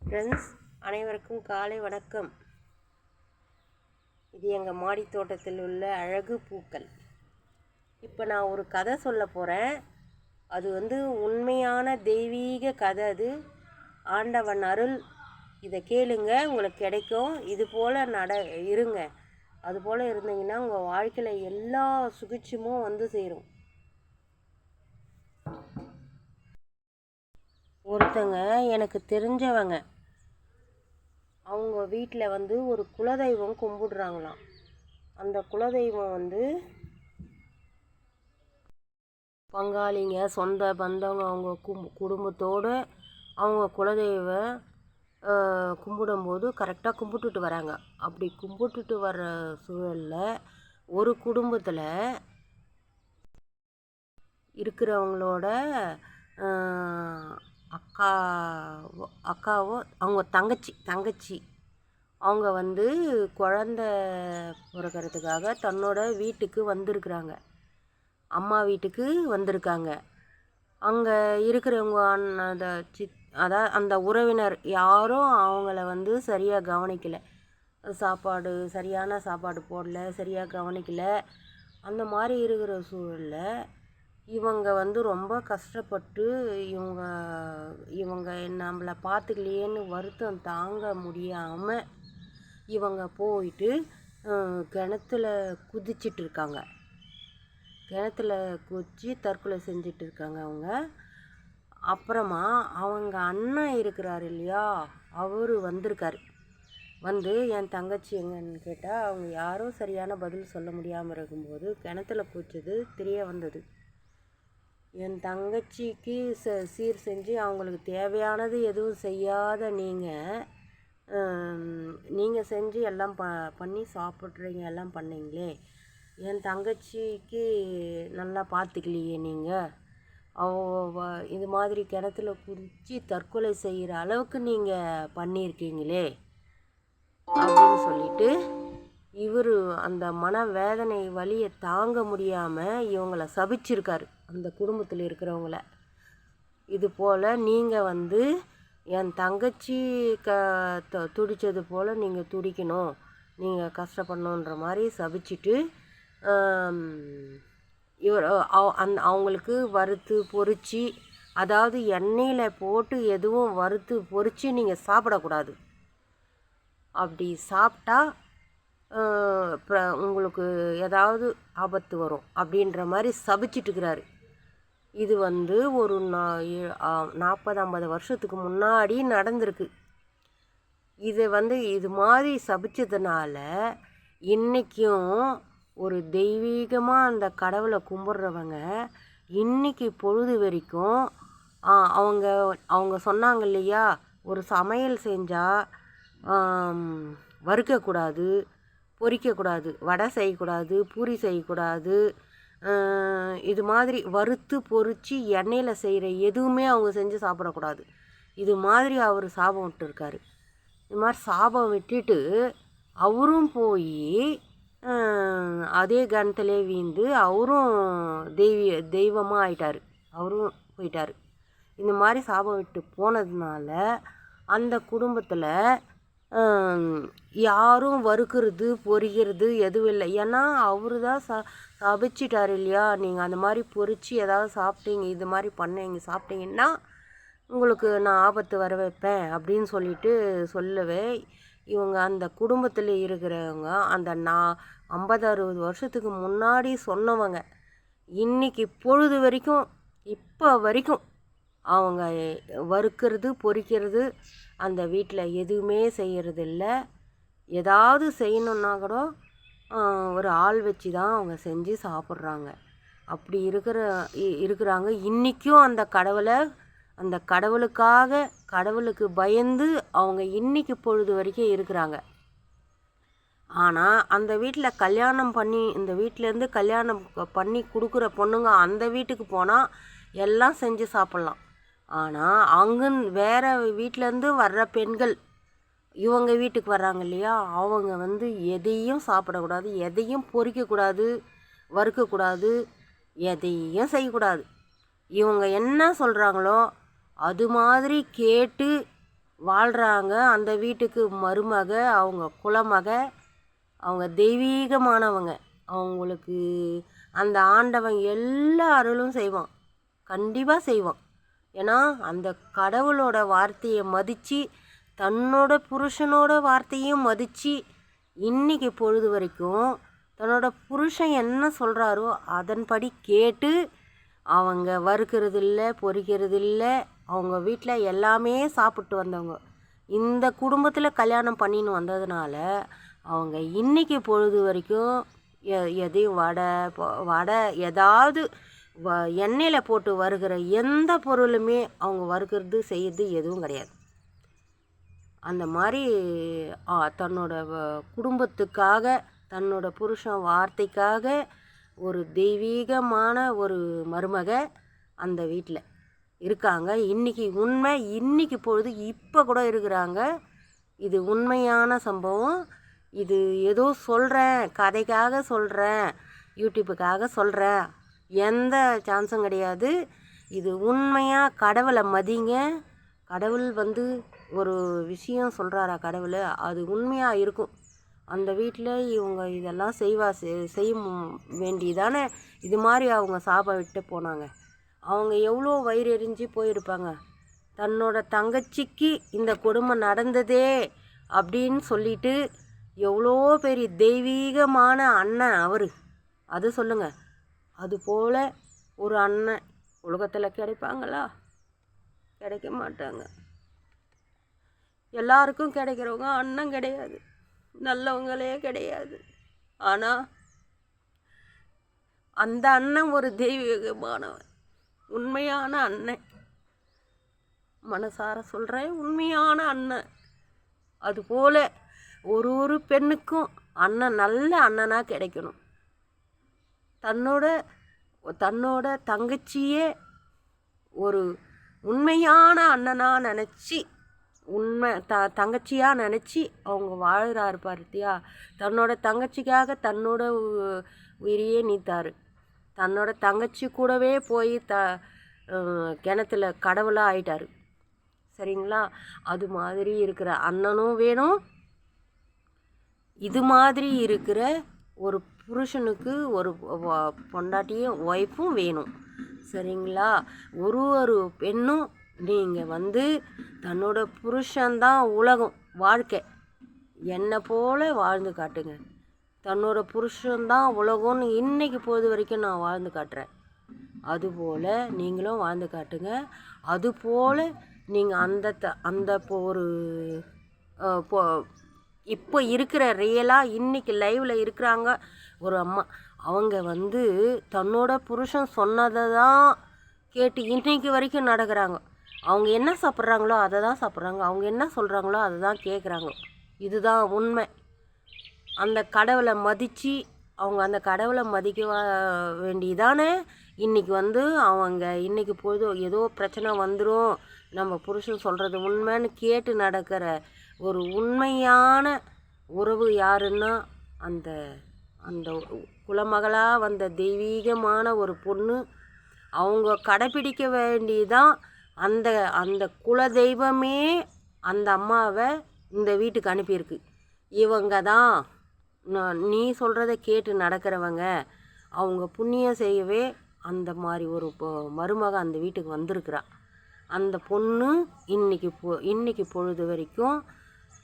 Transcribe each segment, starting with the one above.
Friends, அனைவருக்கும் காலை வணக்கம். இது எங்கள் மாடி தோட்டத்தில் உள்ள அழகு பூக்கள். இப்போ நான் ஒரு கதை சொல்ல போகிறேன். அது உண்மையான தெய்வீக கதை. அது ஆண்டவன் அருள். இதை கேளுங்க, உங்களுக்கு கிடைக்கும். இது போல் இருங்க. அதுபோல் இருந்தீங்கன்னா உங்கள் வாழ்க்கையில் எல்லா சுகிட்சமும் சேரும். ஒருத்தங்க எனக்கு தெரிஞ்சவங்க, அவங்க வீட்டில் ஒரு குலதெய்வம் கும்பிடுறாங்களாம். அந்த குலதெய்வம் பங்காளிங்க, சொந்த பந்தவங்க, அவங்க குடும்பத்தோடு அவங்க குலதெய்வம் கும்பிடும்போது கரெக்டாக கும்பிட்டுட்டு வராங்க. அப்படி கும்பிட்டுட்டு வர்ற சூழலில் ஒரு குடும்பத்தில் இருக்கிறவங்களோட அக்காவோ அவங்க தங்கச்சி அவங்க குழந்த பிறக்கிறதுக்காக தன்னோட வீட்டுக்கு வந்திருக்குறாங்க. அம்மா வீட்டுக்கு வந்திருக்காங்க. அங்கே இருக்கிறவங்க அதாவது அந்த உறவினர் யாரும் அவங்கள சரியாக கவனிக்கலை. சரியான சாப்பாடு போடல, சரியாக கவனிக்கலை. அந்த மாதிரி இருக்கிற சூழலில் இவங்க ரொம்ப கஷ்டப்பட்டு இவங்க நம்மளை பார்த்துக்கலையேன்னு வருத்தம் தாங்க முடியாமல் இவங்க போயிட்டு கிணத்துல குதிச்சிட்ருக்காங்க. கிணத்துல குதித்து தற்கொலை செஞ்சிட்ருக்காங்க அவங்க. அப்புறமா அவங்க அண்ணன் இருக்கிறார் இல்லையா, அவர் வந்திருக்காரு. என் தங்கச்சி எங்கன்னு கேட்டால் அவங்க யாரும் சரியான பதில் சொல்ல முடியாமல் இருக்கும்போது கிணத்துல குதிச்சது தெரிய வந்தது. என் தங்கச்சிக்கு சீர் செஞ்சு அவங்களுக்கு தேவையானது எதுவும் செய்யாத நீங்கள் செஞ்சு எல்லாம் பண்ணி சாப்பிட்றீங்க, எல்லாம் பண்ணீங்களே, என் தங்கச்சிக்கு நல்லா பார்த்துக்கலையே நீங்கள், இது மாதிரி கிணத்துல குதித்து தற்கொலை செய்கிற அளவுக்கு நீங்கள் பண்ணியிருக்கீங்களே அப்படின்னு சொல்லிட்டு இவர் அந்த மனவேதனை வலியை தாங்க முடியாமல் இவங்களை சபிச்சிருக்காரு. அந்த குடும்பத்தில் இருக்கிறவங்கள இது போல் நீங்கள் என் தங்கச்சி துடித்தது போல் நீங்கள் துடிக்கணும், நீங்கள் கஷ்டப்படணுன்ற மாதிரி சபிச்சிட்டு அவங்களுக்கு வறுத்து பொரித்து, அதாவது எண்ணெயில் போட்டு எதுவும் வறுத்து பொரித்து நீங்கள் சாப்பிடக்கூடாது. அப்படி சாப்பிட்டா உங்களுக்கு ஏதாவது ஆபத்து வரும் அப்படின்ற மாதிரி சபிச்சிட்டுருக்கிறாரு. இது ஒரு 40-50 வருஷத்துக்கு முன்னாடி நடந்திருக்கு. இது மாதிரி சபிச்சதுனால இன்றைக்கும் ஒரு தெய்வீகமாக அந்த கடவுளை கும்பிட்றவங்க இன்றைக்கி பொழுது வரைக்கும் அவங்க சொன்னாங்க இல்லையா, ஒரு சமையல் செஞ்சால் வறுக்கக்கூடாது, பொரிக்கக்கூடாது, வடை செய்யக்கூடாது, பூரி செய்யக்கூடாது, இது மாதிரி வறுத்து பொரித்து எண்ணெயில் செய்கிற எதுவுமே அவங்க செஞ்சு சாப்பிடக்கூடாது. இது மாதிரி அவர் சாபம் விட்டுருக்காரு. இது மாதிரி சாபம் விட்டுட்டு அவரும் போய் அதே கணத்திலே வீழ்ந்து அவரும் தெய்வமாக ஆயிட்டார். அவரும் போயிட்டார். இந்த மாதிரி சாபம் விட்டு போனதுனால அந்த குடும்பத்தில் யாரும் வறுக்கிறது பொரிக்கிறது எதுவும் இல்லை. ஏன்னா அவர் தான் சபிச்சிட்டார் இல்லையா, நீங்கள் அந்த மாதிரி பொரித்து ஏதாவது சாப்பிட்டீங்க, இது மாதிரி பண்ணீங்க சாப்பிட்டீங்கன்னா உங்களுக்கு நான் ஆபத்து வர வைப்பேன் அப்படின்னு சொல்லிட்டு சொல்லவே இவங்க அந்த குடும்பத்தில் இருக்கிறவங்க அந்த 50-60 வருஷத்துக்கு முன்னாடி சொன்னவங்க இன்றைக்கி பொழுது வரைக்கும் இப்போ வரைக்கும் அவங்க வறுக்கிறது பொரிக்கிறது அந்த வீட்டில் எதுவுமே செய்கிறதில்ல. ஏதாவது செய்யணுன்னா கூட ஒரு ஆள் வச்சு தான் அவங்க செஞ்சு சாப்பிட்றாங்க. அப்படி இருக்கிறாங்க. இன்றைக்கும் அந்த கடவுளுக்கு பயந்து அவங்க இன்றைக்கி பொழுது வரைக்கும் இருக்கிறாங்க. ஆனால் அந்த வீட்டில் இந்த வீட்டிலேருந்து கல்யாணம் பண்ணி கொடுக்குற பொண்ணுங்க அந்த வீட்டுக்கு போனால் எல்லாம் செஞ்சு சாப்பிட்லாம். ஆனால் வேறு வீட்டிலேருந்து வர்ற பெண்கள் இவங்க வீட்டுக்கு வர்றாங்க இல்லையா, அவங்க எதையும் சாப்பிடக்கூடாது, எதையும் பொரிக்கக்கூடாது, வறுக்கக்கூடாது, எதையும் செய்யக்கூடாது. இவங்க என்ன சொல்கிறாங்களோ அது மாதிரி கேட்டு வாழ்கிறாங்க. அந்த வீட்டுக்கு மருமக, அவங்க குலமக, அவங்க தெய்வீகமானவங்க. அவங்களுக்கு அந்த ஆண்டவன் எல்லா அருளும் செய்வான், கண்டிப்பாக செய்வான். ஏன்னா அந்த கடவுளோட வார்த்தையை மதித்து, தன்னோட புருஷனோட வார்த்தையும் மதித்து, இன்றைக்கி பொழுது வரைக்கும் தன்னோட புருஷன் என்ன சொல்கிறாரோ அதன்படி கேட்டு அவங்க வறுக்கிறது இல்லை, பொரிக்கிறது இல்லை. அவங்க வீட்டில் எல்லாமே சாப்பிட்டு வந்தவங்க. இந்த குடும்பத்தில் கல்யாணம் பண்ணின்னு வந்ததுனால அவங்க இன்றைக்கி பொழுது வரைக்கும் எதையும் வடை ஏதாவது எண்ணெயில் போட்டு வறுக்கிற எந்த பொருளுமே அவங்க வறுக்கிறது செய்கிறது எதுவும் கிடையாது. அந்த மாதிரி தன்னோட குடும்பத்துக்காக, தன்னோட புருஷன் வார்த்தைக்காக ஒரு தெய்வீகமான ஒரு மருமக அந்த வீட்டில் இருக்காங்க. இன்றைக்கி உண்மை, இன்றைக்கி பொழுது இப்போ கூட இருக்கிறாங்க. இது உண்மையான சம்பவம். இது ஏதோ சொல்கிறேன், கதைக்காக சொல்கிறேன், யூடியூப்புக்காக சொல்கிறேன், எந்த சான்ஸும் கிடையாது. இது உண்மையாக கடவுளை மதிங்க. கடவுள் ஒரு விஷயம் சொல்கிறாரா கடவுள், அது உண்மையாக இருக்கும். அந்த வீட்டில் இவங்க இதெல்லாம் செய்ய வேண்டியதானே இது மாதிரி அவங்க விட்டு போனாங்க. அவங்க எவ்வளோ வயிறு எரிஞ்சு போயிருப்பாங்க. தன்னோட தங்கச்சிக்கு இந்த கொடுமை நடந்ததே அப்படின்னு சொல்லிட்டு எவ்வளோ பெரிய தெய்வீகமான அண்ணன் அவர். அது சொல்லுங்கள். அதுபோல் ஒரு அண்ணன் உலகத்தில் கிடைப்பாங்களா? கிடைக்க மாட்டாங்க. எல்லாருக்கும் கிடைக்கிறவங்க அண்ணன் கிடையாது, நல்லவங்களே கிடையாது. ஆனால் அந்த அண்ணன் ஒரு தெய்வீகமானவன், உண்மையான அண்ணன். மனசார சொல்கிறேன், உண்மையான அண்ணன். அதுபோல் ஒரு பெண்ணுக்கும் அண்ணன் நல்ல அண்ணனாக கிடைக்கணும். தன்னோட தங்கச்சியே ஒரு உண்மையான அண்ணனாக நினச்சி, தங்கச்சியாக நினச்சி அவங்க வாழ்கிறாரு பார்த்தியா. தன்னோட தங்கச்சிக்காக தன்னோட உயிரையே நீத்தார். தன்னோட தங்கச்சி கூடவே போய் கிணத்துல கடவுளாக ஆயிட்டார். சரிங்களா? அது மாதிரி இருக்கிற அண்ணனும் வேணும். இது மாதிரி இருக்கிற ஒரு புருஷனுக்கு ஒரு பொண்டாட்டியும் ஒய்ஃபும் வேணும். சரிங்களா? ஒரு பெண்ணும் நீங்கள் தன்னோட புருஷன்தான் உலகம், வாழ்க்கை, என்னை போல் வாழ்ந்து காட்டுங்க. தன்னோட புருஷன்தான் உலகம்னு இன்றைக்கி பொழுது வரைக்கும் நான் வாழ்ந்து காட்டுறேன். அதுபோல் நீங்களும் வாழ்ந்து காட்டுங்க. அதுபோல் நீங்கள் அந்த ஒரு இப்போ இருக்கிற ரியலாக இன்றைக்கி லைவில் இருக்கிறாங்க ஒரு அம்மா. அவங்க தன்னோட புருஷன் சொன்னதை தான் கேட்டு இன்றைக்கி வரைக்கும் நடக்கிறாங்க. அவங்க என்ன சாப்பிட்றாங்களோ அதை தான் சாப்பிட்றாங்க, அவங்க என்ன சொல்கிறாங்களோ அதை தான் கேட்குறாங்க. இதுதான் உண்மை. அந்த கடவுளை மதித்து அவங்க அந்த கடவுளை மதிக்க வேண்டியதானே. இன்றைக்கி அவங்க இன்றைக்கி பொழுது ஏதோ பிரச்சனை வந்துடும், நம்ம புருஷன் சொல்கிறது உண்மைன்னு கேட்டு நடக்கிற ஒரு உண்மையான உறவு யாருன்னா அந்த அந்த குலமகளாக வந்த தெய்வீகமான ஒரு பொண்ணு. அவங்க கடைப்பிடிக்க வேண்டியதான் அந்த அந்த குலதெய்வமே அந்த அம்மாவை இந்த வீட்டுக்கு அனுப்பியிருக்கு. இவங்க தான் நீ சொல்கிறத கேட்டு நடக்கிறவங்க. அவங்க புண்ணியம் செய்யவே அந்த மாதிரி ஒரு மருமக அந்த வீட்டுக்கு வந்திருக்கிறா. அந்த பொண்ணு இன்னைக்கு பொழுது வரைக்கும்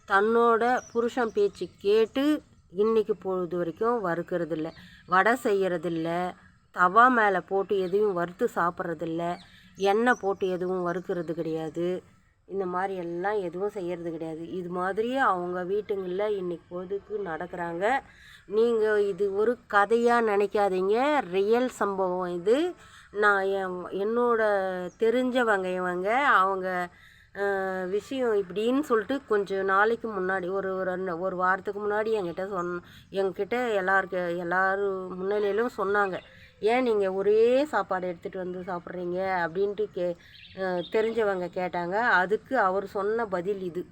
தன்னோட புருஷன் பேச்சு கேட்டு இன்றைக்கி பொழுது வரைக்கும் வறுக்கிறதில்ல, வடை செய்கிறதில்ல, தவா மேலே போட்டு எதையும் வறுத்து சாப்பிட்றதில்ல, எண்ணெய் போட்டு எதுவும் வறுக்கிறது கிடையாது. இந்த மாதிரி எல்லாம் எதுவும் செய்கிறது கிடையாது. இது மாதிரியே அவங்க வீட்டுங்களில் இன்றைக்கி பொழுதுக்கு நடக்கிறாங்க. நீங்கள் இது ஒரு கதையாக நினைக்காதீங்க, ரியல் சம்பவம் இது. நான் என்னோட தெரிஞ்சவங்க அவங்க விஷயம் இப்படின்னு சொல்லிட்டு கொஞ்சம் நாளைக்கு முன்னாடி ஒரு வாரத்துக்கு முன்னாடி என்கிட்ட எல்லோரும் முன்னிலையிலும் சொன்னாங்க. ஏன் நீங்கள் ஒரே சாப்பாடு எடுத்துகிட்டு சாப்பிட்றீங்க அப்படின்ட்டு தெரிஞ்சவங்க கேட்டாங்க. அதுக்கு அவர் சொன்ன பதில் இது.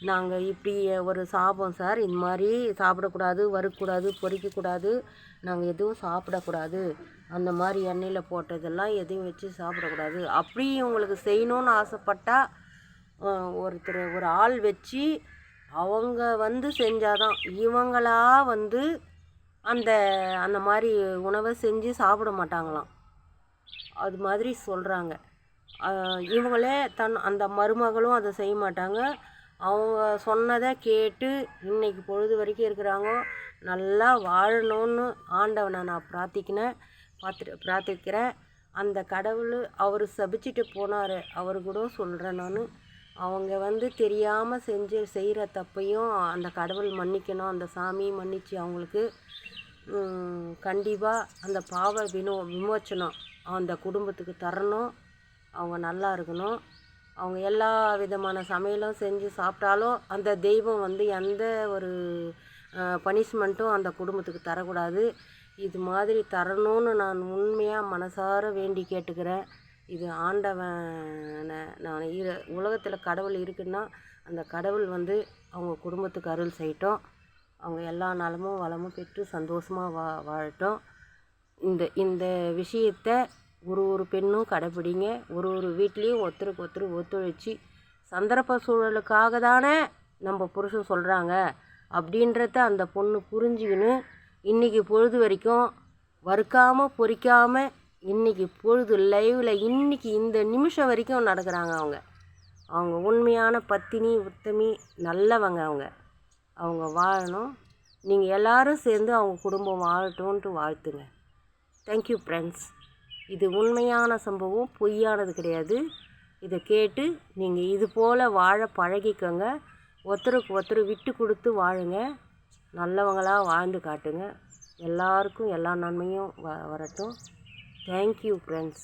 நாங்கள் இப்படி ஒரு சாப்பிடும் சார், இந்த மாதிரி சாப்பிடக்கூடாது, வறுக்கக்கூடாது, பொரிக்கக்கூடாது, நாங்கள் எதுவும் சாப்பிடக்கூடாது, அந்த மாதிரி எண்ணெயில் போட்டதெல்லாம் எதையும் வச்சு சாப்பிடக்கூடாது. அப்படி உங்களுக்கு செய்யணுன்னு ஆசைப்பட்டால் ஒரு ஆள் வச்சு அவங்க வந்து செஞ்சாதான் இவங்களா வந்து அந்த அந்த மாதிரி உணவை செஞ்சு சாப்பிட மாட்டாங்களாம். அது மாதிரி சொல்கிறாங்க. இவங்களே அந்த மருமகளும் அதை செய்ய மாட்டாங்க. அவங்க சொன்னதை கேட்டு இன்னைக்கு பொழுது வரைக்கும் இருக்கிறாங்க. நல்லா வாழணும்னு ஆண்டவனை நான் பிரார்த்திக்கிறேன். அந்த கடவுள் அவர் சபிச்சுட்டு போனார். அவர் கூட சொல்கிறேன் நான், அவங்க வந்து தெரியாமல் செய்கிற தப்பையும் அந்த கடவுள் மன்னிக்கணும். அந்த சாமி மன்னிச்சு அவங்களுக்கு கண்டிப்பாக அந்த பாவ விமோச்சனம் அந்த குடும்பத்துக்கு தரணும். அவங்க நல்லா இருக்கணும். அவங்க எல்லா விதமான சமையலும் செஞ்சு சாப்பிட்டாலும் அந்த தெய்வம் வந்து எந்த ஒரு பனிஷ்மெண்ட்டும் அந்த குடும்பத்துக்கு தரக்கூடாது. இது மாதிரி தரணும்னு நான் உண்மையாக மனசார வேண்டி கேட்டுக்கிறேன். இது ஆண்டவனை நான் உலகத்தில் கடவுள் இருக்குன்னா அந்த கடவுள் வந்து அவங்க குடும்பத்துக்கு அருள் செய்யட்டும். அவங்க எல்லா நலமும் வளமும் பெற்று சந்தோஷமாக வாழட்டும். இந்த விஷயத்தை ஒரு பெண்ணும் கடைப்பிடிங்க. ஒரு வீட்லேயும் ஒருத்தருக்கு ஒருத்தர் ஒத்துழைச்சி சந்தர்ப்ப சூழலுக்காக தானே நம்ம புருஷன் சொல்கிறாங்க அப்படின்றத அந்த பொண்ணு புரிஞ்சுக்கின்னு இன்றைக்கி பொழுது வரைக்கும் வறுக்காமல் பொறிக்காமல் இன்றைக்கி பொழுது லைவில் இன்றைக்கி இந்த நிமிஷம் வரைக்கும் நடக்கிறாங்க. அவங்க உண்மையான பத்தினி உத்தமி நல்லவங்க. அவங்க வாழணும். நீங்கள் எல்லோரும் சேர்ந்து அவங்க குடும்பம் வாழட்டும்ன்ட்டு வாழ்த்துங்க. Thank you friends. இது உண்மையான சம்பவம், பொய்யானது கிடையாது. இதை கேட்டு நீங்கள் இது போல் வாழ பழகிக்கோங்க. ஒருத்தருக்கு ஒருத்தர் விட்டு கொடுத்து வாழுங்க. நல்லவங்களாக வாழ்ந்து காட்டுங்க. எல்லாருக்கும் எல்லா நன்மையும் வரட்டும். Thank you friends.